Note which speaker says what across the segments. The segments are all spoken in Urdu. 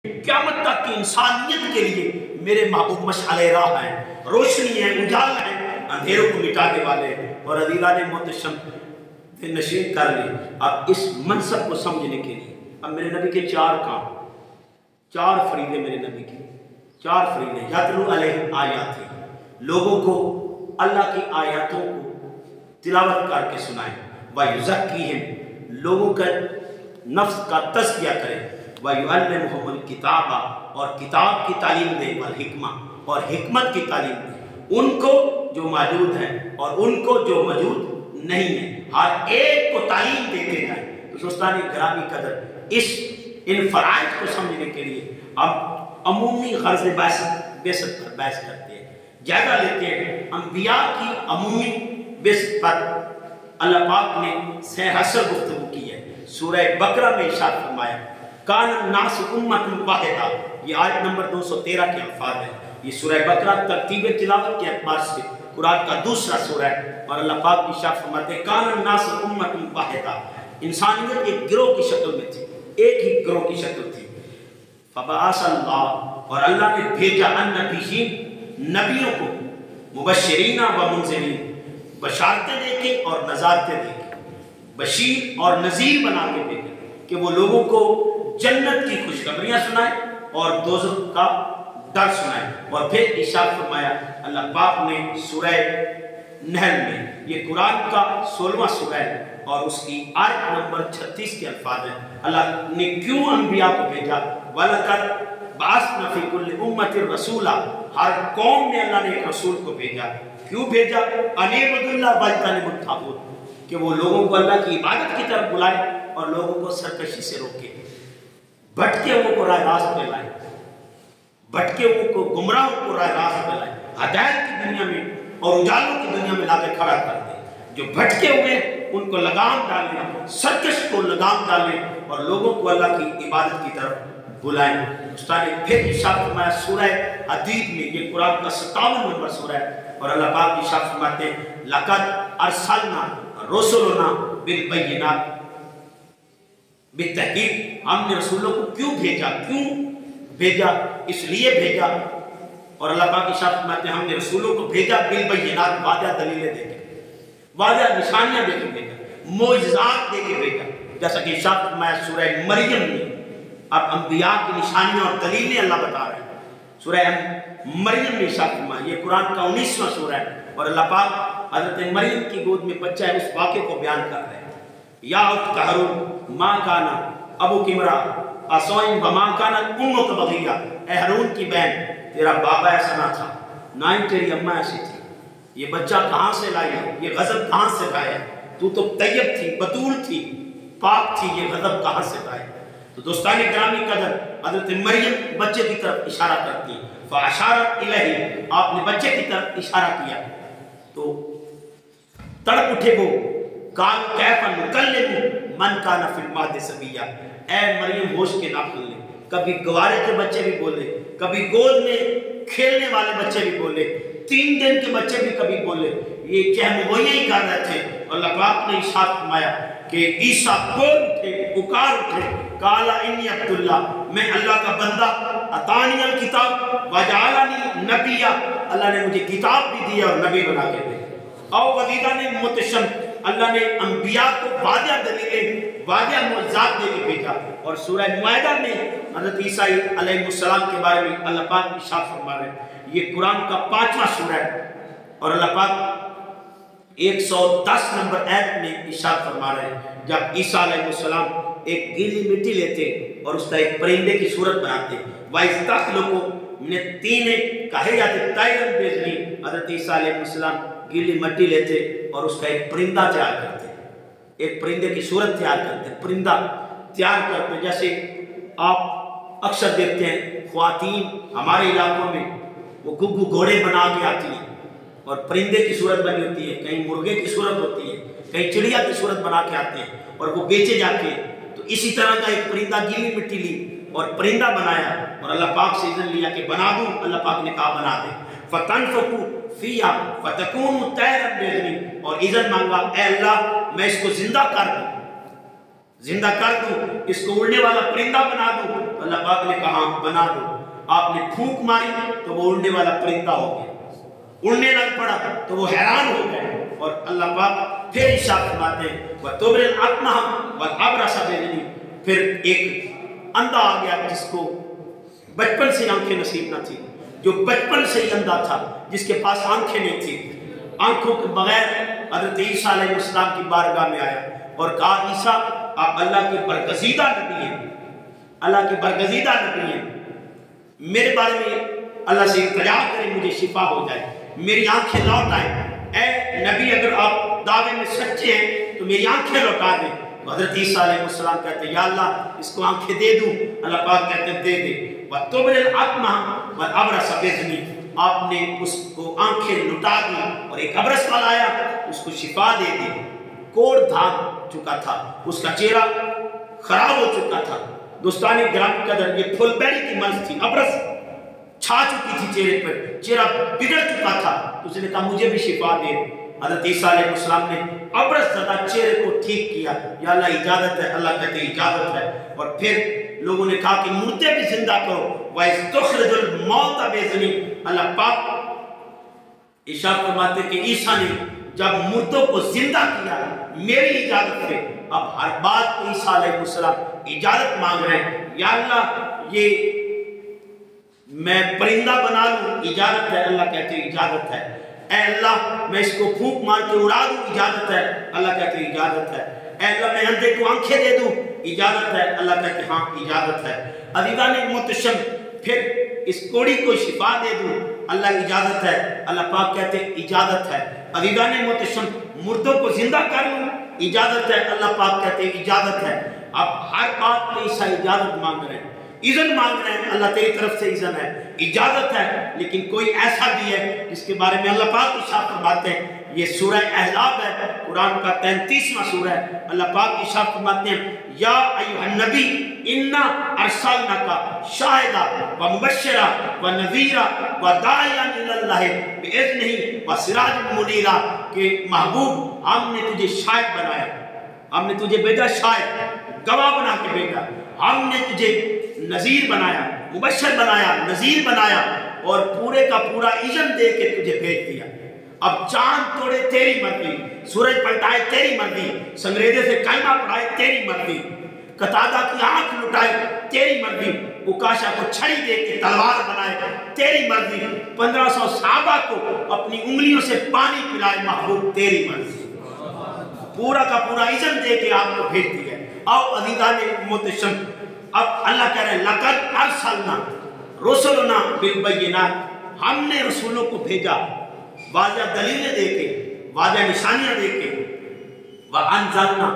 Speaker 1: قیامت تک کی انسانیت کے لیے میرے محبوب مشعل راہ ہیں، روشنی ہے، اجالا ہے، اندھیروں کو مٹانے والے ہیں۔ اور عزیزان محتشم نشین کر لیں اب اس منصب کو سمجھنے کے لیے۔ اب میرے نبی کے چار فریضے میرے نبی کے، چار فریضے۔ یتلو علیہم آیاتہ، لوگوں کو اللہ کی آیاتوں کو تلاوت کر کے سنائیں۔ وَيُزَكِّيهِمْ، لوگوں کا نفس کا تزکیہ کریں۔ وَيُعَلِّمُهُمُ الْكِتَابَ، اور کتاب کی تعلیم دیں، وَالْحِکْمَةَ، اور حکمت کی تعلیم دیں، ان کو جو موجود ہیں اور ان کو جو موجود نہیں ہے، ہر ایک کو تعلیم دیتے جائیں۔ تو دوستان گرامی قدر، ان فرائض کو سمجھنے کے لیے اب عمومی غرض بعثت پر بحث کرتے ہیں، جائزہ لیتے ہیں انبیاء کی عمومی بعثت پر۔ اللہ پاک نے سحر گفتگو کی ہے۔ سورہ بقرہ میں ارشاد فرمایا کان الناس امۃ واحدہ، یہ آیت نمبر 213 کے الفاظ ہیں۔ یہ سورہ بقرہ ترتیب تلاوت کے اعتبار سے قرآن کا دوسرا سورہ ہے، اور اللہ پاک ارشاد فرماتے ہیں کان الناس امۃ واحدہ، انسانیت ایک گروہ کی شکل میں تھی، ایک ہی گروہ کی شکل تھی۔ فبعث اللہ، اور اللہ نے بھیجا النبیین، نبیوں کو، مبشرین و منذرین، بشارتیں دے کے اور نذارتیں دے کے، بشیر اور نذیر بنا کے بھیجا کہ وہ لوگوں کو جنت کی خوشخبریاں سنائیں اور دوزخ کا ڈر سنائیں۔ اور پھر ارشاد فرمایا اللہ پاک نے سورہ نحل میں، یہ قرآن کا 16واں سورہ ہے اور اس کی آیت نمبر 36 کے الفاظ ہیں، اللہ نے کیوں انبیاء کو بھیجا؟ وَلَقَدْ بَعَثْنَا فِي كُلِّ أُمَّةٍ رَسُولًا، ہر قوم میں اللہ نے ایک رسول کو بھیجا۔ کیوں بھیجا؟ أَنِ اعْبُدُوا اللَّهَ وَاجْتَنِبُوا الطَّاغُوتَ، کہ وہ لوگوں کو اللہ کی عبادت کی طرف بلائے اور لوگوں کو سرکشی سے روکے، بھٹکے ہوئے کو راہ راست پہ لائے، بھٹکے ہوئے کو، گمراہوں کو راہ راست پہ لائے، ہدایت کی دنیا میں اور اجالوں کی دنیا میں لا کے کھڑا کر دے۔ جو بھٹکے ہوئے ان کو لگام ڈالیں، سرکش کو لگام ڈالیں اور لوگوں کو اللہ کی عبادت کی طرف بلائیں۔ استاد نے پھر ارشاد فرمایا سورہ حدید میں، یہ قرآن کا 57 نمبر سورہ ہے، اور اللہ پاک ارشاد فرماتے ہیں لَقَدْ أَرْسَلْنَا رُسُلُنَا بِالْبَيِّنَاتِ، بالتحقیق ہم نے رسولوں کو کیوں بھیجا؟ اس لیے بھیجا، اور اللہ پاک ارشاد فرماتے ہیں ہم نے رسولوں کو بھیجا بالبینات، واضح دلیلیں دے کے، واضح نشانیاں دے کے بھیجا، معجزات دے کے بھیجا، جیسا کہ ارشاد فرمایا سورہ مریم میں۔ اب انبیاء کی نشانیاں اور دلیلیں اللہ بتا رہے ہیں۔ سورہ مریم میں ارشاد فرمایا، یہ قرآن کا 19واں سورہ ہے، اور اللہ پاک حضرت مریم کی گود میں بچہ ہے اس واقعے کو بیان کر رہے ہیں۔ یا اخت ہارون ما کانا ابوک امرا اسوء وما کانت امک بغیہ، اے ہارون کی بہن تیرا بابا ایسا نہ تھا، نہ ہی تیری اماں ایسی تھی، یہ بچہ کہاں سے لائی ہے، یہ غضب کہاں سے لائے ہے، تو طیب تھی، بطول تھی، پاک تھی، یہ غضب کہاں سے لائے۔ تو دوستان گرامی قدر، حضرت مریم بچے کی طرف اشارہ کرتی ہے، فاشارت الیہ، آپ نے بچے کی طرف اشارہ کیا تو تڑپ اٹھے وہ، قال کیف نکلم من کان فی المہد صبیا، اے مریم ہوش کے نہ کھلنے، کبھی گوارے کے بچے بھی بولے، کبھی گود میں کھیلنے والے بچے بھی بولے، 3 دن کے بچے بھی کبھی بولے، یہ چہمگوئیاں ہی کر رہے تھے۔ اللہ پاک نے ارشاد فرمایا کہ عیسیٰ بول اٹھے، پکار اٹھے، قال انی عبد اللہ، میں اللہ کا بندہ، اتانی الکتاب وجعلنی نبیا، اللہ نے مجھے کتاب بھی دی اور نبی بنا کے دے۔ او وزیدان متشم، اللہ نے انبیاء کو واضح دلیلیں، واضح معجزات دے کے بھیجا۔ اور سورہ مائدہ میں حضرت عیسیٰ علیہ السلام کے بارے میں اللہ پاک ارشاد فرما رہے ہیں، یہ قرآن کا 5واں سورہ ہے، اور اللہ پاک 110 نمبر آیت میں ارشاد فرما رہے ہیں، جب عیسیٰ علیہ السلام ایک گیلی مٹی لیتے اور اس کا ایک پرندے کی صورت بناتے، وَإِذْ مِنَ الطِّينِ كَهَيْئَةِ الطَّيْرِ بِإِذْنِهِ، حضرت عیسیٰ علیہ السلام گیلی مٹی لیتے اور اس کا ایک پرندہ تیار کرتے، ایک پرندے کی صورت تیار کرتے، پرندہ تیار کرتے۔ جیسے آپ اکثر دیکھتے ہیں خواتین ہمارے علاقوں میں وہ گگو گھوڑے بنا کے آتی ہیں اور پرندے کی صورت بنی ہوتی ہے، کہیں مرغے کی صورت ہوتی ہے، کہیں چڑیا کی صورت بنا کے آتے ہیں اور وہ بیچے جاتے ہیں۔ تو اسی طرح کا ایک پرندہ گیلی مٹی لی اور پرندہ بنایا اور اللہ پاک سے اذن لیا کہ بنا دوں، اللہ پاک نے کہا بنا دے۔ فَتَنْفُقُ فِيهَا فَتَكُونُ طَيْرًا بِإِذْنِهِ، اور اذن مانگا اے اللہ میں اس کو زندہ کر دوں، اس کو اڑنے والا پرندہ بنا دوں اللہ پاک نے کہا بنا دو. آپ نے پھونک ماری تو وہ اڑنے والا پرندہ ہو گیا, اڑنے لگ پڑا تو وہ حیران ہو گئے. اور اللہ پاک پھر ارشاد فرماتے ہیں وَتُبْرِئُ الْأَكْمَحَ وَالْأَبْرَصَ بِإِذْنِهِ. پھر ایک اندھا آ گیا جس کو بچپن سے آنکھیں نصیب نہ تھی, جو بچپن سے ہی اندھا تھا, جس کے پاس آنکھیں نہیں تھی. آنکھوں کے بغیر حضرت عیسیٰ علیہ السلام کی بارگاہ میں آیا اور کہا عیسیٰ آپ اللہ کے برگزیدہ نبی ہیں, اللہ کے برگزیدہ نبی ہیں, میرے بارے میں اللہ سے التجا کریں مجھے شفا ہو جائے, میری آنکھیں لوٹ آئیں. اے نبی اگر آپ دعوے میں سچے ہیں تو میری آنکھیں لوٹا دیں. تو حضرت عیسیٰ علیہ السلام کہتے ہیں یا اللہ اس کو آنکھیں دے دوں. اللہ پاک کہتے ہیں دے دے. وَتُبْرِئُ الْأَكْمَحَ وَالْأَبْرَصَ بِإِذْنِهِ. آپ نے اس کو آنکھیں لٹا دی اور ایک ابرص والا آیا اس کو شفا دے دی. کوڑ دھاگ چکا تھا, اس کا چہرہ خراب ہو چکا تھا. دوستانی گرامی قدر یہ پھول بیری کی مرض تھی, ابرص چھا چکی تھی چہرے پر, چہرہ بگڑ چکا تھا. اس نے کہا مجھے بھی شفا دے. حضرت عیسیٰ علیہ السلام نے ابرص زدہ چہرے کو ٹھیک کیا. یا اللہ اجازت ہے, اللہ کہتے ہیں اجازت ہے. اور پھر لوگوں نے کہا کہ مردے بھی زندہ کرو. وَإِذْ تُخْرِجُ الْمَوْتَ بِإِذْنِهِ. اللہ پاک ارشاد فرماتے کہ عیسیٰ نے جب مردوں کو زندہ کیا میری اجازت سے, اب ہر بات عیسیٰ علیہ السلام اجازت مانگ رہے ہیں. یا اللہ یہ میں پرندہ بنا لوں, اجازت ہے. اللہ کہتے ہیں اجازت ہے. اے اللہ میں اس کو پھونک مار کے اڑا دوں, اجازت ہے. اللہ کہتے ہیں اجازت ہے. اے اللہ میں اندھے کو آنکھیں دے دوں, اجازت ہے. اللہ کہتے ہیں ہاں اجازت ہے. عزیزان محتشم پھر اس کوڑی کو شفا دے دوں, اللہ اجازت ہے. اللہ پاک کہتے ہیں اجازت ہے. عزیزان محتشم مردوں کو زندہ کر لوں, اجازت ہے. اللہ پاک کہتے ہیں اجازت ہے. اب ہر بات میں عیسیٰ اجازت مانگ رہے ہیں, اذن مانگ رہے ہیں. اللہ تیری طرف سے اذن ہے, اجازت ہے. لیکن کوئی ایسا بھی ہے جس کے بارے میں اللہ پاک ارشاد فرماتے ہیں, یہ سورہ احزاب ہے, قرآن کا 33واں سورہ ہے. اللہ پاک ارشاد فرماتے ہیں یا ایھا النبی انا ارسلناک شاہدا ومبشرا ونذیرا وداعیا الی اللہ باذنہ وسراجا منیرا. کہ محبوب ہم نے تجھے شاہد بنایا, ہم نے تجھے بھیجا شاہد, گواہ بنا کے بھیجا. ہم نے تجھے نذیر بنایا, مبشر بنایا, نذیر بنایا, اور پورے کا پورا اذن دے کے تجھے بھیج دیا. اب چاند توڑے تیری مرضی, سورج پلٹائے تیری مرضی, سنگریزے سے کلمہ پڑھائے تیری مرضی, قتادہ کی آنکھ لٹائے تیری مرضی, اکاشا کو چھڑی دے کے تلوار بنائے تیری مرضی, 1500 صحابہ کو اپنی انگلیوں سے پانی پلائے محبوب تیری مرضی. پورا کا پورا اذن دے کے آپ کو بھیج دیا. آؤ عزیزان محتشم, اب اللہ کہہ رہے ہیں لَقَدْ أَرْسَلْنَا رُسُلُنَا بِالْبَيِّنَاتِ. ہم نے رسولوں کو بھیجا واضح دلیلیں دے کے, واضح نشانیاں دے کے. وَأَنزَلْنَا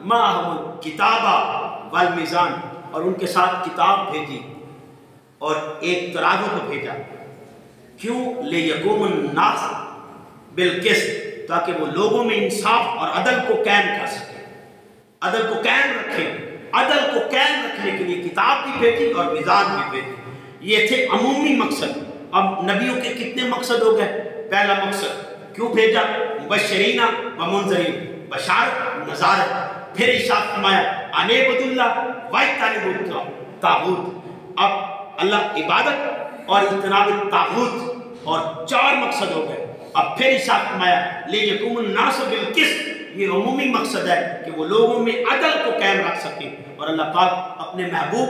Speaker 1: مَعَهُمُ الْكِتَابَ وَالْمِيزَانَ. اور ان کے ساتھ کتاب بھیجی اور ایک ترازو کو بھیجا. کیوں؟ لِيَقُومَ النَّاسُ بِالْقِسْطِ, تاکہ وہ لوگوں میں انصاف اور عدل کو قائم کر سکے, عدل کو قائم رکھے. عدل کو قائم رکھنے کے لیے کتاب بھی بھیجی اور میزان بھی بھیجی. یہ تھے عمومی مقصد. اب نبیوں کے کتنے مقصد ہو گئے؟ پہلا مقصد کیوں بھیجا؟ مبشرین و منذرین, بشارت نذارت. پھر ارشاد فرمایا ان اعبدوا اللہ واجتنبوا الطاغوت. اب اللہ عبادت اور اجتناب الطاغوت, اور 4 مقصد ہو گئے. اب پھر ارشاد فرمایا لیقوم الناس بالقسط. یہ عمومی مقصد ہے کہ وہ لوگوں میں عدل کو قائم رکھ سکیں. اور اللہ پاک اپنے محبوب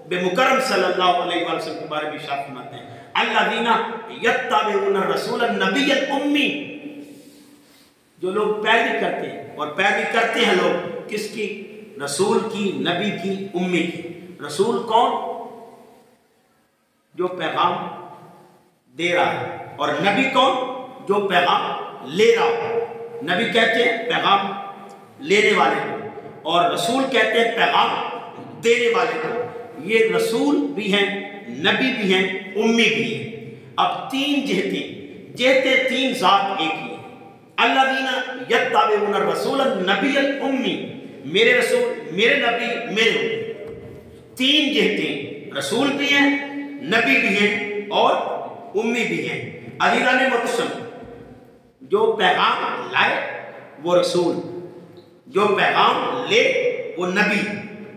Speaker 1: بے مکرم صلی اللہ علیہ وسلم کے بارے میں ارشاد فرماتے ہیں الذین یتبعون الرسول النبی الامی. جو لوگ پیروی کرتے ہیں, اور پیروی کرتے ہیں لوگ کس کی؟ رسول کی, نبی کی, امی کی. رسول کون؟ جو پیغام دے رہا ہے. اور نبی کون؟ جو پیغام لے رہا ہے. نبی کہتے ہیں پیغام لینے والے کو, اور رسول کہتے ہیں پیغام دینے والے کو. یہ رسول بھی ہیں, نبی بھی ہیں, امی بھی ہیں. اب 3 جہتیں 3 ذات ایک ہی. الذین یتبعون الرسول النبی الامی, میرے رسول, میرے نبی, میرے امی. 3 جہتیں, رسول بھی ہیں, نبی بھی ہیں, اور امی بھی ہیں. عزیزان محتشم, جو پیغام لائے وہ رسول, جو پیغام لے وہ نبی.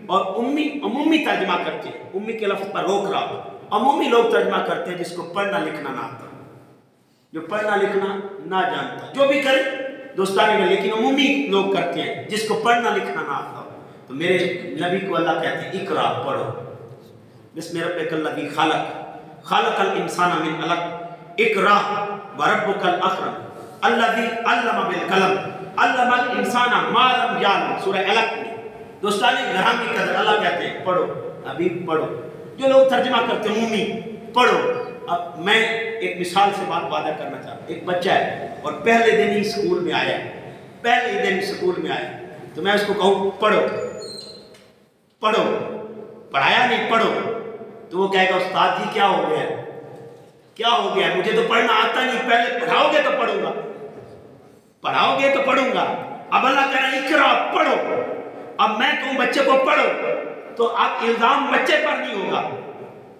Speaker 1: اور امی عمومی ترجمہ کرتے ہیں، امی کے لفظ پر روک رہا ہوں، عمومی لوگ ترجمہ کرتے ہیں جس کو پڑھنا لکھنا نہ آتا، جو پڑھنا لکھنا نہ جانتا، جو بھی کرے دوستانے میں، لیکن عمومی لوگ کرتے ہیں جس کو پڑھنا لکھنا نہ آتا۔ تو میرے نبی کو اللہ کہتے ہیں اقرا، پڑھو، بسم ربک الذی خلق، خلق الانسان من علق، اقرا وربک الاکرم الذی علم بالقلم، علم الانسان ما لم یعلم، سورہ علق میں۔ دوستانے گرامی قدر اللہ کہتے ہیں پڑھو، ابھی پڑھو، جو لوگ ترجمہ کرتے ہیں عمومی پڑھو۔ اب میں ایک مثال سے بات وعدہ کرنا چاہتا ہوں، ایک بچہ ہے اور پہلے دن ہی اسکول میں آیا، پہلے دن اسکول میں آیا، تو میں اس کو کہوں پڑھو، پڑھو، پڑھایا نہیں، پڑھو، تو وہ کہے گا استاد جی کیا ہو گیا، کیا ہو گیا، مجھے تو پڑھنا آتا نہیں، پہلے پڑھاؤ گے تو پڑھوں گا، پڑھاؤ گے تو پڑھوں گا۔ اب اللہ کہہ رہا ہے اقرا، پڑھو۔ اب میں کہوں بچے کو پڑھو تو اب الزام بچے پر نہیں ہوگا،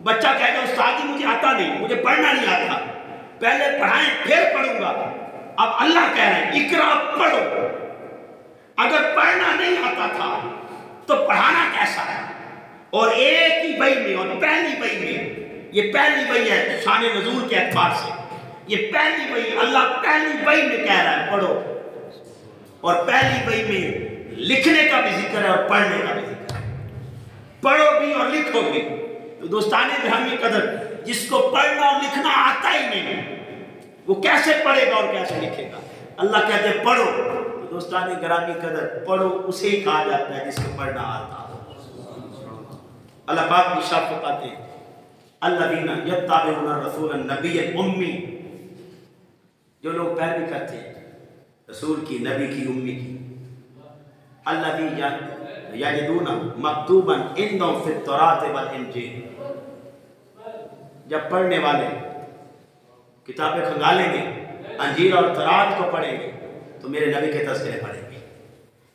Speaker 1: بچہ کہے گا استاد جی مجھے آتا نہیں، مجھے پڑھنا نہیں آتا، پہلے پڑھائیں پھر پڑھوں گا۔ اب اللہ کہہ رہے ہیں اقرا، پڑھو۔ اگر پڑھنا نہیں آتا تھا تو پڑھانا کیسا ہے؟ اور ایک ہی بئی میں، اور پہلی بئی میں، یہ پہلی بئی ہے شان نزول کے اعتبار سے، یہ پہلی بئی، اللہ پہلی بئی میں کہہ رہا ہے پڑھو، اور پہلی بئی میں لکھنے کا بھی ذکر ہے اور پڑھنے کا بھی ذکر ہے، پڑھو بھی اور لکھو بھی۔ تو دوستانے گرامی قدر جس کو پڑھنا اور لکھنا آتا ہی نہیں وہ کیسے پڑھے گا اور کیسے لکھے گا؟ اللہ کہتے ہیں پڑھو۔ تو دوستانے گرامی قدر پڑھو اسے ہی کہا جاتا ہے جس کو پڑھنا آتا ہو۔ اللہ پاک کی شفقت آتے ہیں الذین یتبعون الرسول النبی الامی، جو لوگ پیروی کرتے ہیں رسول کی، نبی کی، امی کی، الذی یجدون مکتوبا عندهم فی التوراۃ والانجیل، جب پڑھنے والے کتابیں کھنگالیں گے، انجیل اور تورات کو پڑھیں گے تو میرے نبی کے تذکرے پڑھیں گے،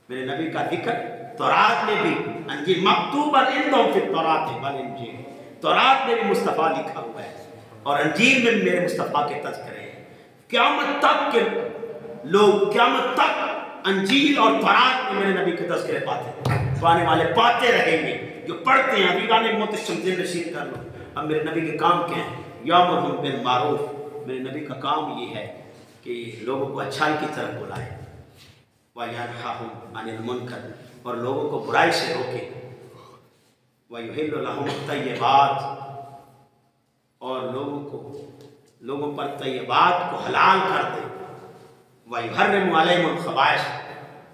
Speaker 1: میرے نبی کا ذکر تورات میں بھی، انجیل مکتوبا عندهم فی التوراۃ والانجیل، تورات میں بھی مصطفیٰ لکھا ہوا ہے اور انجیل میں بھی میرے مصطفیٰ کے تذکرے ہیں۔ قیامت تک کے لوگ، قیامت تک انجیل اور تورات میں میرے نبی کے تذکرے پانے والے پاتے رہیں گے، جو پڑھتے ہیں۔ ابھی گانے محتشم ذہن نشین کر لو، اب میرے نبی کے کام کیا ہیں؟ یامرہم بالمعروف، میرے نبی کا کام یہ ہے کہ لوگوں کو اچھائی کی طرف بلائے، وَيَنْهَاهُمْ عَنِ الْمُنْكَرِ، اور لوگوں کو برائی سے روکے، وَيُحِلُّ لَهُمُ الطَّيِّبَاتِ، اور لوگوں پر طیبات کو حلال کر دے، وَيُحَرِّمُ عَلَيْهِمُ الْخَبَائِثَ،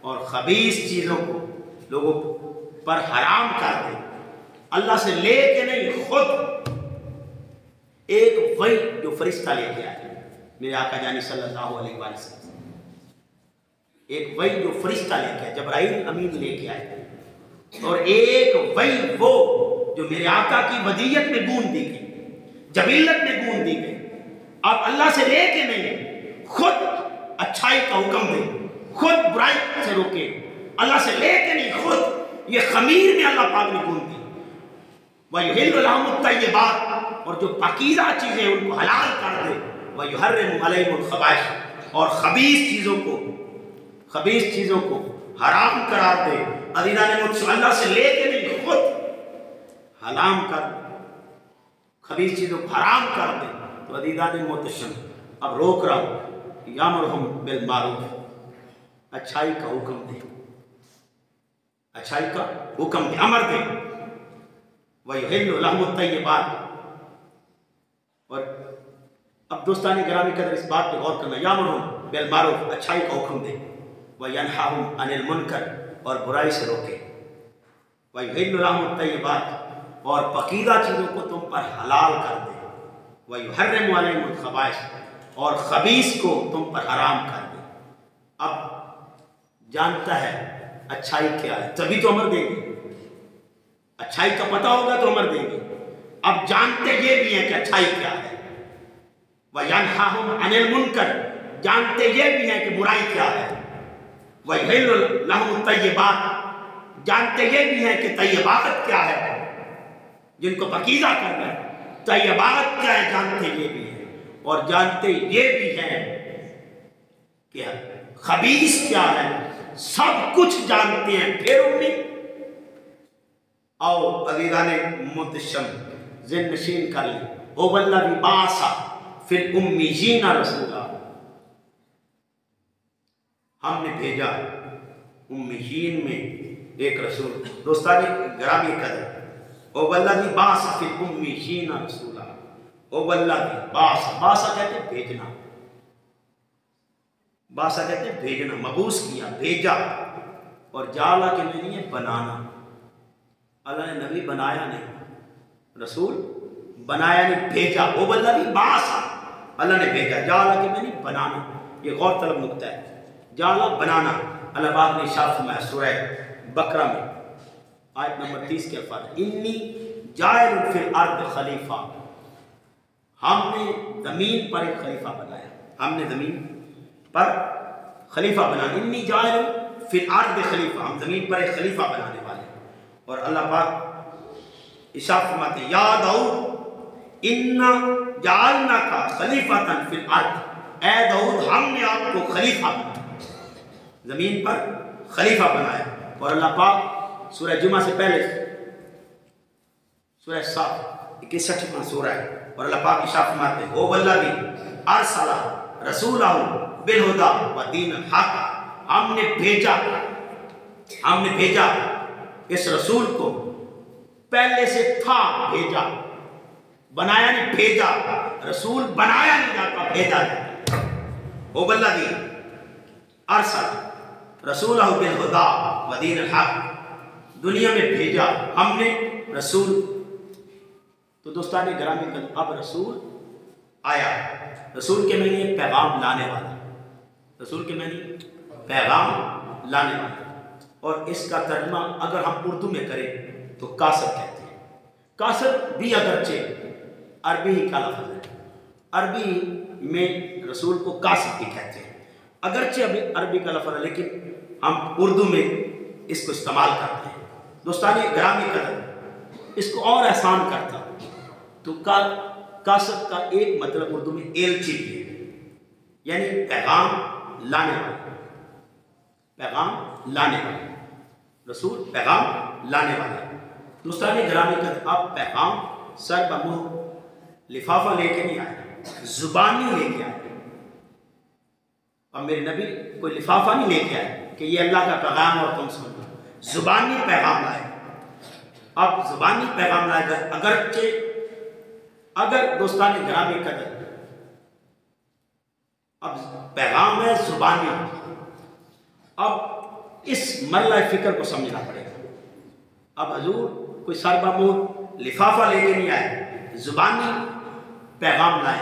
Speaker 1: اور خبیث چیزوں کو لوگوں پر حرام کر دے۔ اللہ سے لے کے نہیں، خود ایک وحی جو فرشتہ لے کے آئے، میرے آقا جانی صلی اللہ علیہ وسلم، ایک وحی جو فرشتہ لے کے آئے، جبرائیل امین لے کے آئے، اور ایک وحی وہ جو میرے آقا کی ودیت میں گون دی گئی، جبیلت میں گون دی گئی۔ اب اللہ سے لے کے نہیں، خود اچھائی کا حکم دے، خود برائی سے روکے، اللہ سے لے کے نہیں، خود یہ خمیر میں اللہ پاک نے گون دی۔ وَيُحِلُّ لَهُمُ الطَّيِّبَاتِ، اور جو پاکیزہ چیزیں ان کو حلال کر دے، وَيُحَرِّمُ عَلَيْهِمُ الْخَبَائِثَ، اور خبیث چیزوں کو حرام قرار دے۔ عزیزان مجھ اللہ سے لے کے نہیں، خود حرام کر، خبیث چیزوں کو حرام کر دے۔ تو عزیزان محتشم اب روک رہا ہوں، یامرہم بالمعروف، اچھائی کا حکم دے، اچھائی کا حکم دے، امر دے، وَيُحِلُّ لَهُمُ الطَّيِّبَاتِ، اور اب دوستانی گرامی قدر اس بات پہ غور کرنا، یامرہم بالمعروف، اچھائی کا حکم دے، وَيَنْهَاهُمْ عَنِ الْمُنْكَرِ، اور برائی سے روکے، وَيُحِلُّ لَهُمُ الطَّيِّبَاتِ، اور پاکیزہ چیزوں کو تم پر حلال کر دے، وَيُحَرِّمُ عَلَيْهِمُ الْخَبَائِثَ، اور خبیث کو تم پر حرام کر دے۔ اب جانتا ہے اچھائی کیا ہے، تبھی تو امر دے گی، اچھائی کا پتہ ہوگا تو امر دے گی۔ اب جانتے یہ بھی ہیں کہ اچھائی کیا ہے، وَيَنْهَاهُمْ عَنِ الْمُنْكَرِ، جانتے یہ بھی ہیں کہ برائی کیا ہے، وَيُحِلُّ لَهُمُ الطَّيِّبَاتِ، جانتے یہ بھی ہیں کہ طیبات کیا ہے، جن کو پاکیزہ کرنا ہے، طیبات کیا ہے جانتے یہ بھی ہیں، اور جانتے یہ بھی ہیں کہ خبیث کیا ہے، سب کچھ جانتے ہیں۔ پھر امید او عزیزان متشم ذہن نشین کر لی، او والذی بعث فی الامیین رسولا، ہم نے بھیجا امیین میں ایک رسول۔ دوستان گرامی قدر، او والذی بعث فی الامیین رسولا، او والذی بعث، بعث کہتے ہیں بھیجنا، بعث کہتے ہیں بھیجنا، مبعوث کیا، بھیجا، اور جعلہ کے معنی ہے بنانا۔ اللہ نے نبی بنایا نہیں، رسول بنایا نہیں، بھیجا۔ او والذی بعث، اللہ نے بھیجا، جعلہ کے معنی بنانا۔ یہ غور طلب نکتہ ہے، جعلہ بنانا۔ اللہ پاک نے ارشاد فرمایا سورہ بقرہ میں آیت نمبر 30 کے الفاظ، انی جاعل فی الارض خلیفہ، ہم نے زمین پر ایک خلیفہ بنایا، ہم نے زمین پر خلیفہ بنایا، انی جاعل فی الارض خلیفہ، ہم زمین پر ایک خلیفہ بنانے والے ہیں۔ اور اللہ پاک ارشاد فرماتے ہیں، یا داؤد انا جعلناک خلیفۃ فی الارض، اے داؤد ہم نے آپ کو خلیفہ بنایا، زمین پر خلیفہ بنایا۔ اور اللہ پاک سورہ جمعہ سے پہلے سورہ صاف 61واں سورہ ہے، اور اللہ پاک ارشاد فرماتے ہیں، او والذی ارسل رسولہ بالہدی ودین الحق، ہم نے بھیجا اس رسول کو، پہلے سے تھا بھیجا، بنایا نہیں بھیجا، رسول بنایا نہیں جاتا بھیجا جاتا۔ او والذی ارسل رسولہ بالہدی ودین الحق، دنیا میں بھیجا ہم نے رسول۔ تو دوستان گرامی قدر، اب رسول آیا، رسول کے معنی ہے پیغام لانے والا، رسول کے معنی پیغام لانے والا۔ اور اس کا ترجمہ اگر ہم اردو میں کریں تو کاسب کہتے ہیں۔ کاسب بھی اگرچہ عربی ہی کا لفظ ہے، عربی میں رسول کو کاسب بھی کہتے ہیں، اگرچہ ابھی عربی کا لفظ ہے لیکن ہم اردو میں اس کو استعمال کرتے ہیں۔ دوستان گرامی قدر، اس کو اور آسان کرتا تو کاسب کا ایک مطلب اردو میں ایلچی بھی ہے، یعنی پیغام لانے والا، پیغام لانے والا، رسول پیغام لانے والا۔ دوستان گرامی قدر، اب پیغام سر بمہ لفافہ لے کے نہیں آیا، زبانی لے کے آیا۔ اب میرے نبی کوئی لفافہ نہیں لے کے آئے کہ یہ اللہ کا پیغام اور تم سن لو، زبانی پیغام لائے۔ اب زبانی پیغام لائے گا، اگرچہ اگر دوستان گرامی قدر اب پیغام ہے زبانی، اب اس مرحلہ فکر کو سمجھنا پڑے گا۔ اب حضور کوئی سر بمہر لفافہ لے کے نہیں آئے، زبانی پیغام لائے۔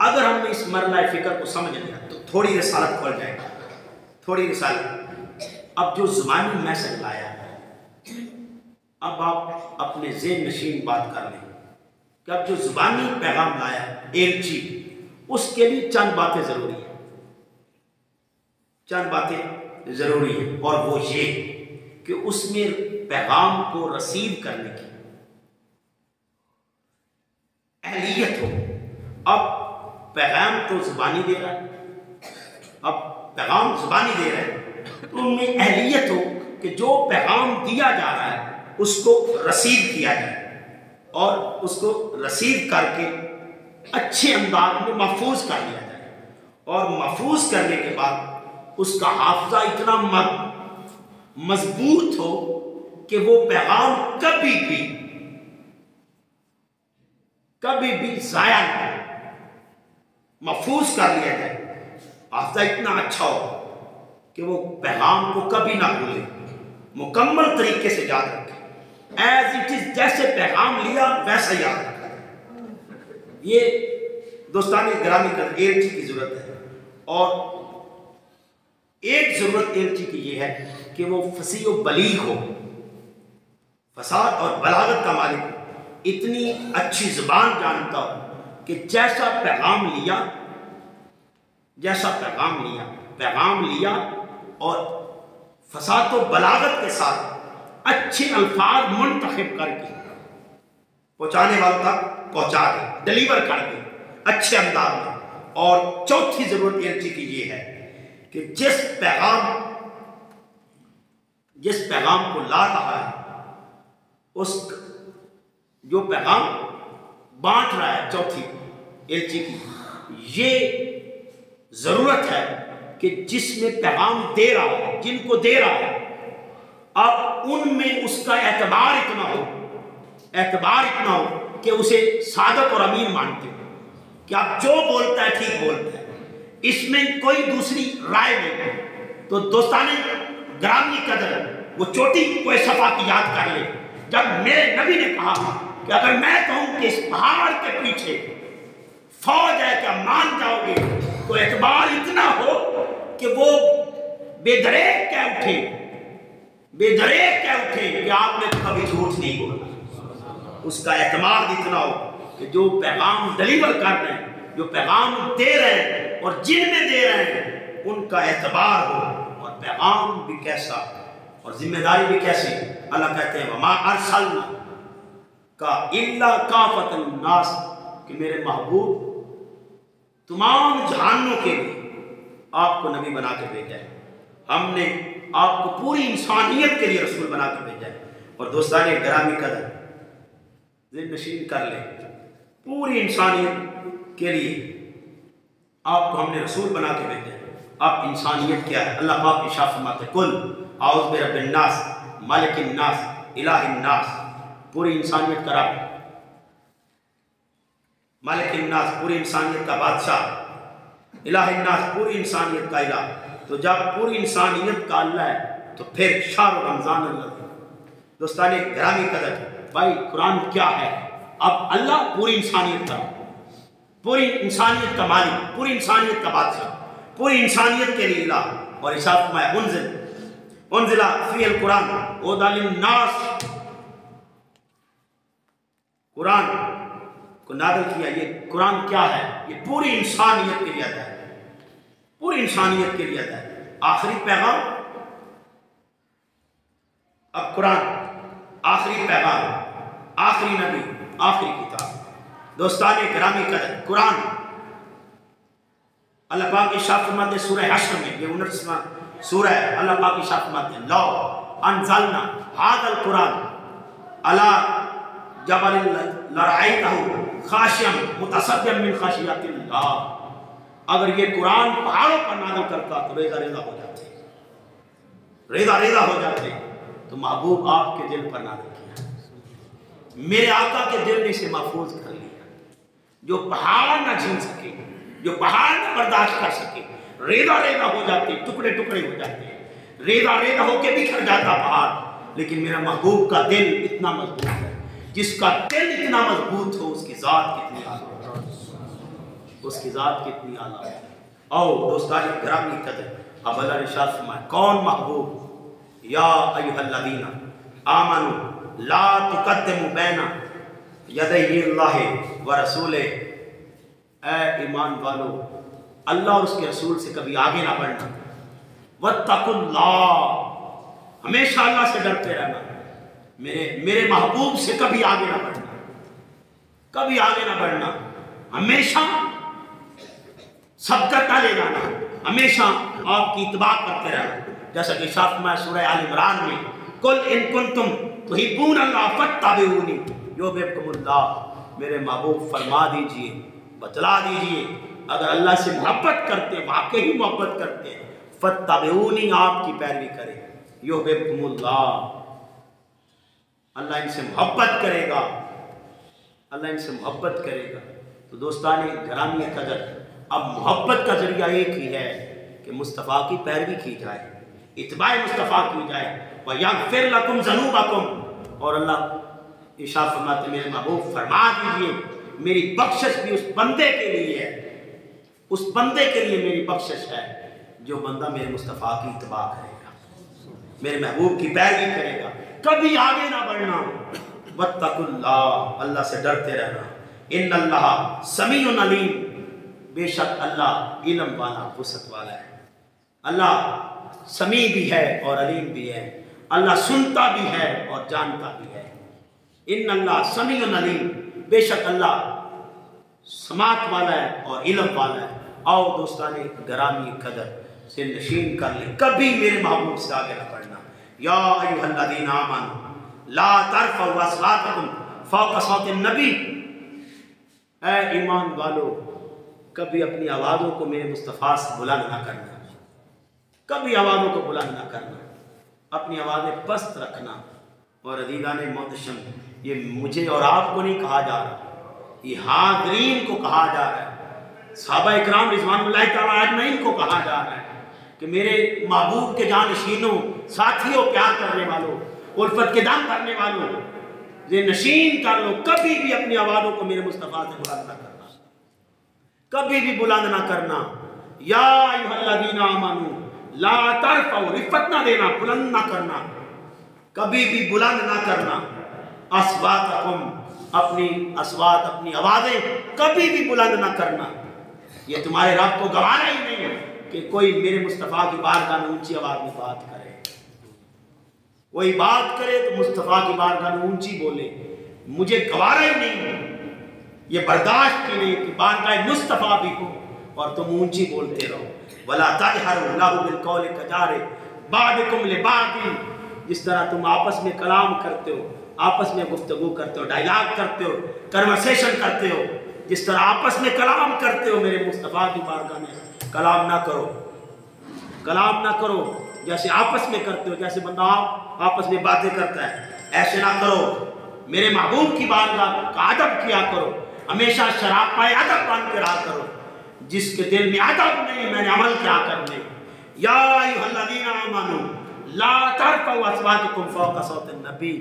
Speaker 1: اگر ہم نے اس مرحلہ فکر کو سمجھ لیا تو تھوڑی رسالت کھول جائے گا، تھوڑی رسالت۔ اب جو زبانی میسج لایا، اب آپ اپنے ذہن نشین بات کر لیں کہ اب جو زبانی پیغام لایا ایلچی، اس کے لیے چند باتیں ضروری ہیں، چند باتیں ضروری ہیں، اور وہ یہ کہ اس میں پیغام کو رسیو کرنے کی اہلیت ہو۔ اب پیغام تو زبانی دے رہا ہے، اب پیغام زبانی دے رہا ہے تو ان میں اہلیت ہو کہ جو پیغام دیا جا رہا ہے اس کو رسیو کیا جائے، اور اس کو رسیو کر کے اچھے انداز میں محفوظ کر لیا جائے، اور محفوظ کرنے کے بعد اس کا حافظہ اتنا مضبوط ہو کہ وہ پیغام کبھی بھی ضائع نہ ہو، محفوظ کر لیا جائے، حافظہ اتنا اچھا ہو کہ وہ پیغام کو کبھی نہ بھولے، مکمل طریقے سے یاد رکھے، ایز اٹ از، جیسے پیغام لیا ویسا یاد رکھے۔ یہ دوستان گرامی قدر ایلچی کی ضرورت ہے، اور ایک ضرورت ایلچی کی یہ ہے کہ وہ فصیح و بلیغ ہو، فصاحت اور بلاغت کا مالک ہو، اتنی اچھی زبان جانتا ہو کہ جیسا پیغام لیا اور فصاحت و بلاغت کے ساتھ اچھے الفاظ منتخب کر کے پہنچانے والوں تک پہنچا دے، ڈیلیور کر دے اچھے انداز میں۔ اور چوتھی ضرورت ایلچی کی یہ ہے کہ جس پیغام کو لا رہا ہے اس جو پیغام بانٹ رہا ہے چوتھی ایلچی کی، یہ ضرورت ہے کہ جس میں پیغام دے رہا ہے، جن کو دے رہا ہے، اب ان میں اس کا اعتبار اتنا ہو کہ اسے صادق اور امین مانتے ہیں کہ اب جو بولتا ہے ٹھیک بولتا ہے، اس میں کوئی دوسری رائے نہیں۔ تو دوستان گرامی قدر، وہ چوٹی کوئی صفحہ کی یاد کر لے، جب میرے نبی نے کہا کہ اگر میں کہوں کہ اس پہاڑ کے پیچھے فوج ہے کیا مان جاؤ گے، تو اعتبار اتنا ہو کہ وہ بے دریغ کہہ اٹھے کہ آپ نے کبھی جھوٹ نہیں بولا۔ اس کا اعتماد اتنا ہو کہ جو پیغام ڈلیور کر رہے ہیں، جو پیغام دے رہے ہیں اور جن میں دے رہے ہیں، ان کا اعتبار ہو، اور پیغام بھی کیسا اور ذمہ داری بھی کیسی۔ اللہ کہتے ہیں وَمَا أَرْسَلْنَاكَ إِلَّا كَافَةً لِلنَّاسِ، کہ میرے محبوب تمام جہانوں کے لیے آپ کو نبی بنا کے بھیجا ہے، ہم نے آپ کو پوری انسانیت کے لیے رسول بنا کے بھیجا ہے۔ اور دوستان گرامی قدر، ذہن نشین کر لیں، پوری انسانیت کے لیے آپ کو ہم نے رسول بنا کے بھیجا ہے۔ اب انسانیت کیا ہے؟ اللہ پاک ارشاد فرماتے ہیں قل اعوذ برب الناس مالک الناس الہ الناس، پوری انسانیت کا رب، مالک الناس پوری انسانیت کا بادشاہ، الہ الناس پوری انسانیت کا الہ۔ تو جب پوری انسانیت کا اللہ ہے تو پھر شہر رمضان اللہ۔ دوستان گرامی قدر، بھائی قرآن کیا ہے؟ اب اللہ پوری انسانیت کا، پوری انسانیت کا مالک، پوری انسانیت کا بادشاہ، پوری انسانیت کے لیے الہ۔ اور ارشاد فرمایا انزل فی القرآن ہدی للناس، قرآن کو نازل کیا۔ یہ قرآن کیا ہے؟ یہ پوری انسانیت کے لیے آتا ہے، پوری انسانیت کے لیے آتا ہے۔ آخری پیغام، اب قرآن آخری پیغام، آخری نبی، آخری کتاب۔ دوستان گرامی قدر، قرآن اللہ پاک ارشاد فرماتے ہیں سورہ حشر میں، یہ 29واں سورہ ہے، اللہ پاک ارشاد فرماتے ہیں لو انزلنا ھذا القرآن علی جبل لرأیتہ خاشعا متصدعا من خشیۃ اللہ، اگر یہ قرآن پہاڑوں پر نازل کرتا تو ریزہ ریزہ ہو جاتے۔ تو محبوب آپ کے دل پر نازل کیا، میرے آقا کے دل نے اسے محفوظ کر لیا، جو پہاڑ نہ جھیل سکے، جو پہاڑ نہ برداشت کر سکے، ریزہ ہو جاتے، ٹکڑے ہو جاتے، ریزہ ہو کے بکھر جاتا پہاڑ۔ لیکن میرا محبوب کا دل اتنا مضبوط ہے، جس کا دل اتنا مضبوط ہو اس کی ذات کتنی اعلیٰ، اس کی ذات کتنی اعلیٰ ہے۔ او دوستان گرامی قدر، اب اللہ نے ارشاد فرمایا کون محبوب؟ یا ایھا الذین آمنوا لا تقدموا بین یدی اللہ ورسولہ، اے ایمان والو اللہ اور اس کے رسول سے کبھی آگے نہ بڑھنا، واتقوا اللہ، ہمیشہ اللہ سے ڈرتے رہنا، میرے محبوب سے کبھی آگے نہ بڑھنا، کبھی آگے نہ بڑھنا، ہمیشہ سبقت نہ لے جانا، ہمیشہ آپ کی اتباع کرتے رہنا۔ جیسا کہ ارشاد فرمایا سورہ آل عمران میں قل ان کنتم تحبون اللہ فاتبعونی یحببکم اللہ، میرے محبوب فرما دیجئے، بتلا دیجئے، اگر اللہ سے محبت کرتے ہیں، واقعی محبت کرتے ہیں، فاتبعونی، آپ کی پیروی کریں، یحببکم اللہ، اللہ ان سے محبت کرے گا، اللہ ان سے محبت کرے گا۔ تو دوستان گرامی قدر، اب محبت کا ذریعہ ایک ہی ہے کہ مصطفیٰ کی پیروی کی جائے، اتباع مصطفیٰ کی جائے، وَيَغْفِرْ لَكُمْ ذَنُوبَكُمْ، اور اللہ ارشاد فرماتے میرے محبوب فرما دیجئے میری بخشش بھی اس بندے کے لیے ہے، اس بندے کے لیے میری بخشش ہے جو بندہ میرے مصطفیٰ کی اتباع کرے گا، میرے محبوب کی پیروی کرے گا، کبھی آگے نہ بڑھنا، واتقوا اللہ، اللہ سے ڈرتے رہنا، ان اللہ سمیع علیم، بے شک اللہ علم والا، وسعت والا ہے، اللہ سمیع بھی ہے اور علیم بھی ہے، اللہ سنتا بھی ہے اور جانتا بھی ہے، ان اللہ سمیع علیم، بے شک اللہ سماعت والا ہے اور علم والا ہے۔ آؤ دوستان گرامی قدر سے نشین کر لیں، کبھی میرے محبوب سے آگے نہ بڑھنا۔ یا ایھا الذین آمنوا لا ترفعوا اصواتکم فوق صوت النبی، اے ایمان والو کبھی اپنی آوازوں کو میرے مصطفیٰ سے بلند نہ کرنا، کبھی آوازوں کو بلند نہ کرنا، اپنی آوازیں پست رکھنا۔ اور عزیزان محتشم، یہ مجھے اور آپ کو نہیں کہا جا رہا، یہ حاضرین کو کہا جا رہا ہے، صحابہ اکرام رضوان اللہ تعالیٰ اجمعین کو کہا جا رہا ہے کہ میرے محبوب کے جانشینوں، ساتھیوں، پیار کرنے والوں، الفت کے دم کرنے والوں، یہ نشین کر لو، کبھی بھی اپنی آوازوں کو میرے مصطفیٰ سے بلند نہ کرنا، کبھی بھی بلند نہ کرنا۔ یا ایھا الذین آمنوا لا ترفعوا، رفت نہ دینا، بلند نہ کرنا، کبھی بھی بلند نہ کرنا، اصواتکم، اپنی اصوات، اپنی آوازیں کبھی بھی بلند نہ کرنا۔ یہ تمہارے رب کو گوارا ہی نہیں ہے کہ کوئی میرے مصطفیٰ کی بارگاہ میں اونچی آواز میں بات کرے، کوئی بات کرے تو مصطفیٰ کی بارگاہ میں اونچی بولے، مجھے گوارا ہی نہیں ہے، یہ برداشت کی نہیں کہ بارگاہ مصطفیٰ بھی ہو اور تم اونچی بولتے رہو۔ وَلَا تَجْهَرُوا لَهُ بِالْقَوْلِ كَجَهْرِ بَعْضِكُمْ لِبَعْضٍ، جس طرح تم آپس میں کلام کرتے ہو، آپس میں گفتگو کرتے ہو، ڈائلاگ کرتے ہو، کنورسیشن کرتے ہو، جس طرح آپس میں کلام کرتے ہو، میرے مصطفیٰ کی بارگاہ میں کلام نہ کرو، کلام نہ کرو، جیسے آپس میں کرتے ہو، جیسے بندہ آپس میں باتیں کرتا ہے، ایسے نہ کرو۔ میرے محبوب کی بارگاہ کا ادب کیا کرو، ہمیشہ شراب پائے ادب بن کے رہا کرو، جس کے دل میں ادب نہیں، میں نے عمل کیا کرنے۔ یا ایھا الذین آمنوا لا ترفعوا اصواتکم فوق صوت النبی،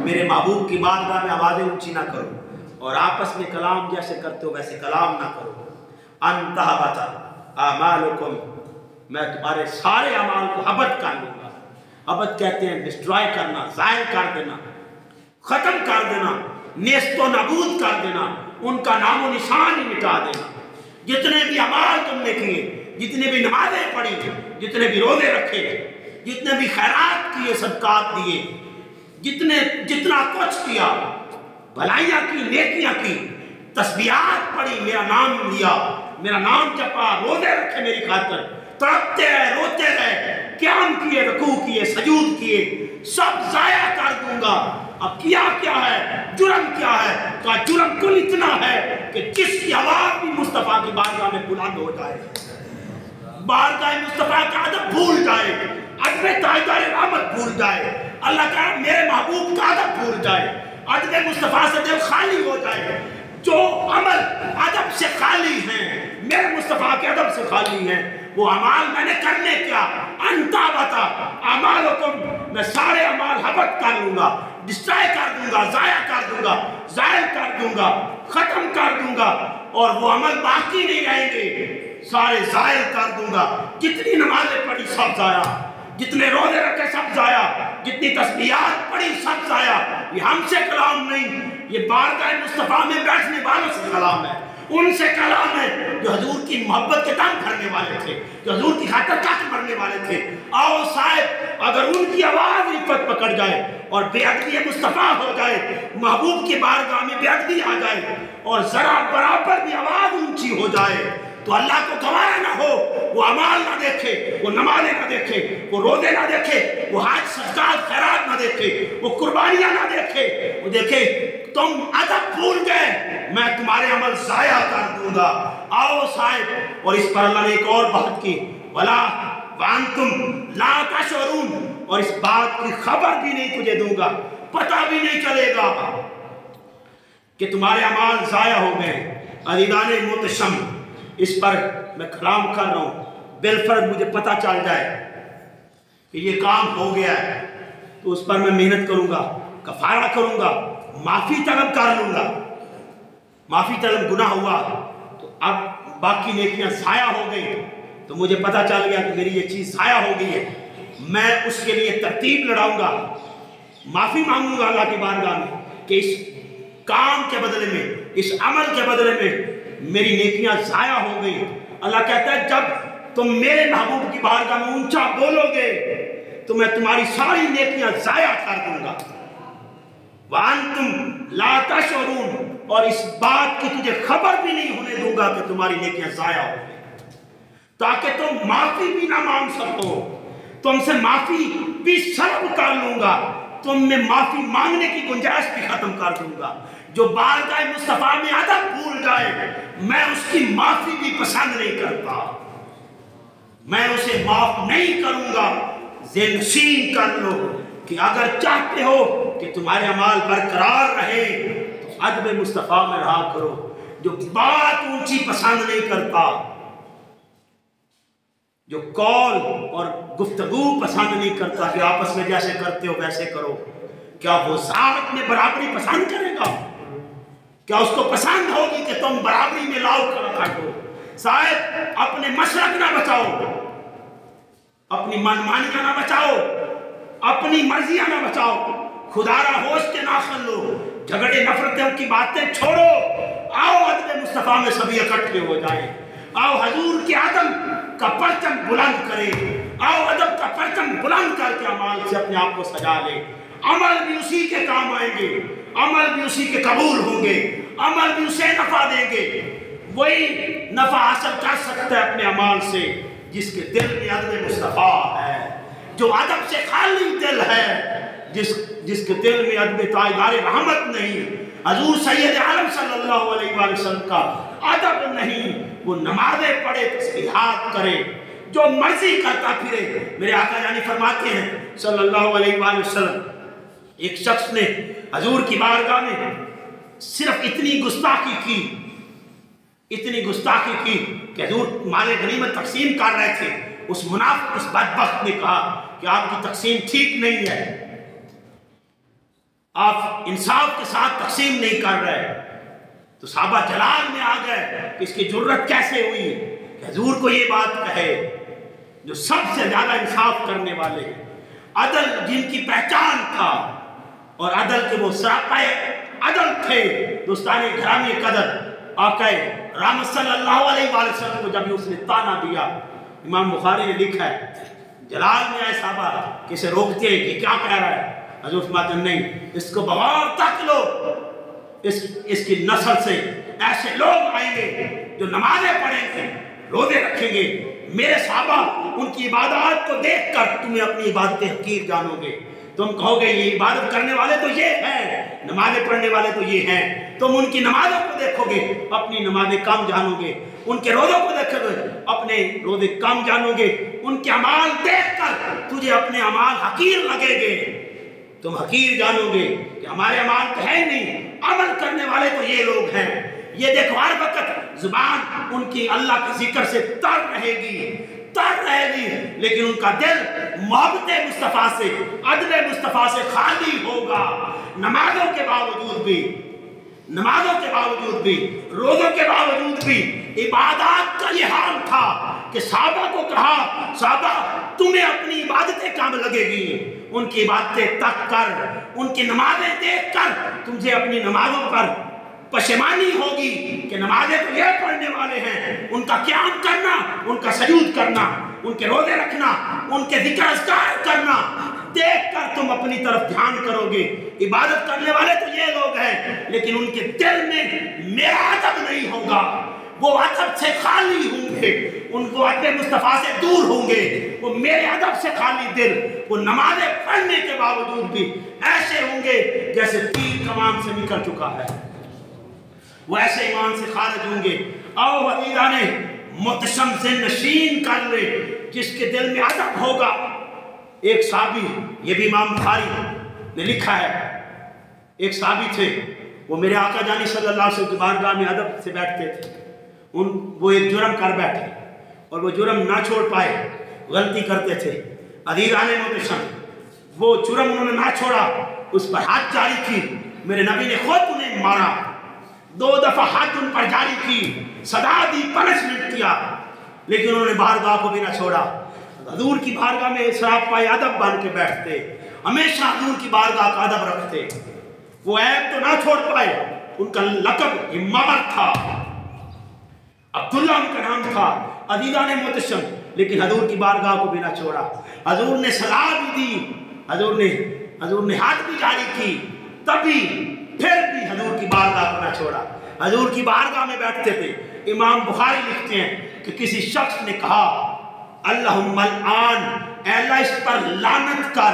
Speaker 1: میرے محبوب کی بارگاہ میں آوازیں اونچی نہ کرو، اور آپس میں کلام جیسے کرتے ہو ویسے کلام نہ کرو۔ ان تحبط اعمالکم، میں تمہارے سارے اعمال کو حبط کر دوں گا۔ حبط کہتے ہیں ڈسٹرائے کرنا، ضائع کر دینا، ختم کر دینا، نیست و نابود کر دینا، ان کا نام و نشان ہی مٹا دینا۔ جتنے بھی اعمال تم نے کیے، جتنے بھی نمازیں پڑھی، جتنے بھی روزے رکھے، جتنے بھی خیرات کیے، صدقات دیے، جتنا کچھ کیا، بھلائیاں کی، نیکیاں کی، تسبیحات پڑھی، میرا نام لیا، میرا نام جپا، روزے رکھے میری خاطر، تڑپتے رہے، روتے رہے، قیام کیے، رکوع کیے، سجود کیے، سب ضائع کر دوں گا۔ اب کیا ہے، جرم کیا ہے؟ تو جرم کل اتنا ہے کہ جس کی آواز بھی مصطفیٰ کی بارگاہ میں بلند ہو جائے، بارگاہ مصطفیٰ کا ادب بھول جائے، ادب تاجدار رحمت بھول جائے، اللہ کا میرے محبوب کا ادب بھول جائے، ادب مصطفیٰ سے دل خالی ہو جائے۔ جو عمل ادب سے خالی ہیں، میرے مصطفیٰ کے ادب سے خالی ہیں، وہ اعمال میں نے کرنے کیا؟ انتا بتا اعمالکم، میں سارے اعمال حبط کر لوں گا، ڈسٹرائے کر دوں گا، ضائع کر دوں گا، زائل کر دوں گا، ختم کر دوں گا، اور وہ عمل باقی نہیں رہیں گے، سارے زائل کر دوں گا۔ جتنی نمازیں پڑھی سب ضائع، جتنے روزے رکھے سب ضائع، جتنی تسبیحات پڑھی سب ضائع۔ یہ ہم سے کلام نہیں، یہ بارگاہ مصطفیٰ میں بیٹھنے والوں سے کلام ہے، ان سے کلام ہے جو حضور کی محبت کے دم بھرنے والے تھے، جو حضور کی خاطر کٹ مرنے والے تھے۔ آؤ صاحب، اگر ان کی آواز عفت پکڑ جائے اور بے ادبی مصطفیٰ ہو جائے، محبوب کی بارگاہ میں بے ادبی آ جائے اور ذرا برابر بھی آواز اونچی ہو جائے، تو اللہ کو گوارا نہ ہو، وہ اعمال نہ دیکھے، وہ نمازیں نہ دیکھے، وہ روزے نہ دیکھے، وہ حج صدقات خیرات نہ دیکھے، وہ قربانیاں نہ دیکھے، وہ دیکھے تم ادب بھول گئے، میں تمہارے عمل ضائع کر دوں گا۔ آؤ صاحب، اور اس پر اللہ نے ایک اور بات کی، وَلَا وَأَنْتُمْ لَا تَشْعُرُونَ، اور اس بات کی خبر بھی نہیں تجھے دوں گا، پتہ بھی نہیں چلے گا کہ تمہارے اعمال ضائع ہو گئے۔ عزیزان محتشم، اس پر میں کلام کر رہا ہوں، بالفرض مجھے پتہ چل جائے کہ یہ کام ہو گیا ہے تو اس پر میں محنت کروں گا، کفارہ کروں گا، معافی طلب کر لوں گا۔ معافی طلب گناہ ہوا تو اب باقی نیکیاں ضائع ہو گئی، تو مجھے پتہ چل گیا کہ میری یہ چیز ضائع ہو گئی ہے، میں اس کے لیے ترتیب لڑاؤں گا، معافی مانگوں گا اللہ کی بارگاہ میں کہ اس کام کے بدلے میں، اس عمل کے بدلے میں میری نیکیاں ضائع ہو گئی۔ اللہ کہتا ہے جب تم میرے محبوب کی بارگاہ میں اونچا بولو گے تو میں تمہاری ساری نیکیاں ضائع کر دوں گا۔ وَأَنْتُمْ لَا تَشْعُرُونَ، اور اس بات کی تجھے خبر بھی نہیں ہونے دوں گا کہ تمہاری نیکیاں ضائع ہو گئی، تاکہ تم معافی بھی نہ مانگ سکو، تم سے معافی بھی سلب کر لوں گا، تم میں معافی مانگنے کی گنجائش بھی ختم کر دوں گا۔ جو بارگاہ مصطفیٰ میں ادب بھول جائے میں اس کی معافی بھی پسند نہیں کرتا، میں اسے معاف نہیں کروں گا۔ ذہن نشین کر لو کہ اگر چاہتے ہو کہ تمہارے اعمال برقرار رہے تو ادب مصطفیٰ میں رہا کرو۔ جو بات اونچی پسند نہیں کرتا، جو قول اور گفتگو پسند نہیں کرتا کہ آپس میں جیسے کرتے ہو ویسے کرو، کیا وہ ذات میں برابری پسند کرے گا؟ کیا اس کو پسند ہوگی کہ تم برابری میں لاؤ کھڑو؟ شاید اپنے مشرق نہ بچاؤ، اپنی منمانیاں نہ بچاؤ، اپنی مرضیاں نہ بچاؤ، خدا را ہوش کے ناخن لو، جھگڑے نفرتوں کی باتیں چھوڑو، آؤ ادب مصطفیٰ میں سبھی اکٹھے ہو جائیں، آؤ حضور کے ادب کا پرچم بلند کرے، آؤ ادب کا پرچم بلند کر کے اعمال سے اپنے آپ کو سجا لے۔ عمل بھی اسی کے کام آئیں گے، عمل بھی اسی کے قبول ہوں گے، عمل بھی اسے نفع دیں گے۔ وہی نفع حاصل کر سکتا ہے اپنے اعمال سے جس کے دل میں ادب مصطفیٰ ہے، جو ادب سے خالی دل ہے، جس کے دل میں ادب تائیدار رحمت نہیں، حضور سید عالم صلی اللہ علیہ وآلہ وسلم کا ادب نہیں، وہ نمازیں پڑھے تسبیحات کرے، جو مرضی کرتا پھرے۔ میرے آقا جانی فرماتے ہیں صلی اللہ علیہ وآلہ وسلم، ایک شخص نے حضور کی بارگاہ میں صرف اتنی گستاخی کی کہ حضور مال غنیمت تقسیم کر رہے تھے، اس منافق اس بدبخت نے کہا کہ آپ کی تقسیم ٹھیک نہیں ہے، آپ انصاف کے ساتھ تقسیم نہیں کر رہے۔ تو صحابہ جلال میں آ گئے کہ اس کی جرت کیسے ہوئی کہ حضور کو یہ بات کہے، جو سب سے زیادہ انصاف کرنے والے ہیں، عدل جن کی پہچان تھا اور عدل کے وہ سراپا عدل تھے۔ دوستان گرامی قدر، آقا رحمت صلی اللہ علیہ وآلہ وسلم کو جب اس نے تانا دیا، امام بخاری نے لکھا ہے جلال میں آئے صحابہ کسے روکتے ہیں کہ کیا کہہ رہا ہے؟ حضور فرماتے ہیں نہیں، اس کو بغور تک لو، اس کی نسل سے ایسے لوگ آئیں گے جو نمازیں پڑھیں گے، روزے رکھیں گے، میرے صحابہ ان کی عبادات کو دیکھ کر تمہیں اپنی عبادتیں حقیر جانو گے، تم کہو گے یہ عبادت کرنے والے تو یہ ہیں، نمازیں پڑھنے والے تو یہ ہیں، تم ان کی نمازوں کو دیکھو گے اپنی نمازیں کم جانو گے، ان کے روزوں کو دیکھو گے اپنے روزے کم جانو گے، ان کے اعمال دیکھ کر تجھے اپنے اعمال حقیر لگے گے، تم حقیر جانو گے کہ ہمارے اعمال تو ہے نہیں، عمل کرنے والے تو یہ لوگ ہیں۔ یہ دیکھو ہر وقت زبان ان کی اللہ کے ذکر سے تر رہے گی، لیکن ان کا دل محبت مصطفیٰ سے، عدل مصطفیٰ سے خالی ہوگا۔ نمازوں کے باوجود بھی، روزوں کے باوجود بھی عبادات کا یہ حال تھا کہ صحابہ کو کہا صحابہ تمہیں اپنی عبادتیں کام لگے گی، ان کی عبادتیں تک کر، ان کی نمازیں دیکھ کر تمہیں اپنی نمازوں پر پشیمانی ہوگی کہ نمازیں تو یہ پڑھنے والے ہیں، ان کا قیام کرنا، ان کا سجود کرنا، ان کے روزے رکھنا، ان کے ذکر اذکار کرنا دیکھ کر تم اپنی طرف دھیان کرو گے، عبادت کرنے والے تو یہ لوگ ہیں، لیکن ان کے دل میں میرا ادب نہیں ہوگا، وہ ادب سے خالی ہوں گے، ان کو ادب مصطفیٰ سے دور ہوں گے، وہ میرے ادب سے خالی دل، وہ نمازیں پڑھنے کے باوجود بھی ایسے ہوں گے جیسے تیر کمان سے نکل چکا ہے، وہ ایسے ایمان سے خارج ہوں گے۔ آؤ وزیران محتشم سے نشین کر لے جس کے دل میں ادب ہوگا۔ ایک صحابی، یہ بھی امام بخاری نے لکھا ہے، ایک صحابی تھے، وہ میرے آقا جانی صلی اللہ علیہ وسلم کی بارگاہ میں ادب سے بیٹھتے تھے، وہ ایک جرم کر بیٹھے اور وہ جرم نہ چھوڑ پائے، غلطی کرتے تھے، عزیزان محتشم وہ جرم انہوں نے نہ چھوڑا، اس پر حد جاری کی، میرے نبی نے خود انہیں مارا، 2 دفعہ حد ان پر جاری کی، سزا دی، پنشمنٹ کیا، لیکن انہوں نے بارگاہ کو بھی نہ چھوڑا۔ حضور کی بارگاہ میں سراپ پائے ادب بن کے بیٹھتے، ہمیشہ حضور کی بارگاہ کا ادب رکھتے، وہ عیب تو نہ چھوڑ پائے، ان کا لقب امامت تھا، عبداللہ ان کا نام تھا، عزیزان محتشم، لیکن حضور کی بارگاہ کو بھی نہ چھوڑا، حضور نے سزا بھی دی، حضور نے حد بھی جاری کی، تبھی پھر بھی حضور کی بارگاہ کو نہ چھوڑا، حضور کی بارگاہ میں بیٹھتے تھے۔ امام بخاری لکھتے ہیں کہ کسی شخص نے کہا اللہم الآن، اے اللہ اس پر لعنت کر،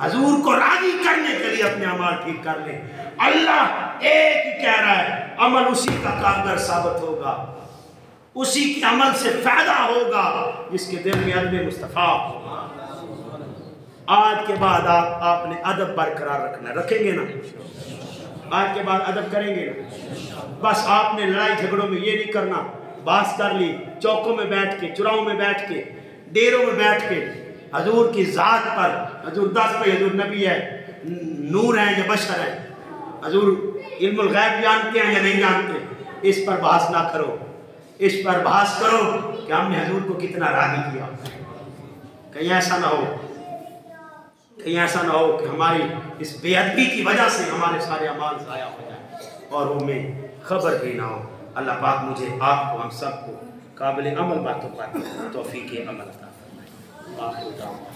Speaker 1: حضور کو راضی کرنے کے لیے اپنے اعمال ٹھیک کر لیں. اللہ ایک ہی کہہ رہا ہے عمل اسی کا کارگر ثابت ہوگا, اسی کے عمل سے فائدہ ہوگا جس کے دل میں ادب مصطفیٰ ہوگا. آج کے بعد آپ نے ادب برقرار رکھنا, رکھیں گے نا؟ آج کے بعد ادب کریں گے نا؟ بس آپ نے لڑائی جھگڑوں میں یہ نہیں کرنا, باس کر لی چوکوں میں بیٹھ کے, چراہوں میں بیٹھ کے, ڈیروں میں بیٹھ کے حضور کی ذات پر, حضور دس پہ حضور نبی ہے, نور ہیں یا بشر ہیں, حضور علم الغیب جانتے ہیں یا نہیں جانتے, اس پر بحث نہ کرو. اس پر بحث کرو کہ ہم نے حضور کو کتنا راضی کیا. کہیں ایسا نہ ہو, کہیں ایسا نہ ہو کہ ہماری اس بے ادبی کی وجہ سے ہمارے سارے اعمال ضائع ہو جائیں اور ہمیں خبر بھی نہ ہو. اللہ پاک مجھے, آپ کو, ہم سب کو قابل عمل باتوں پر توفیق عمل عطا فرمائے.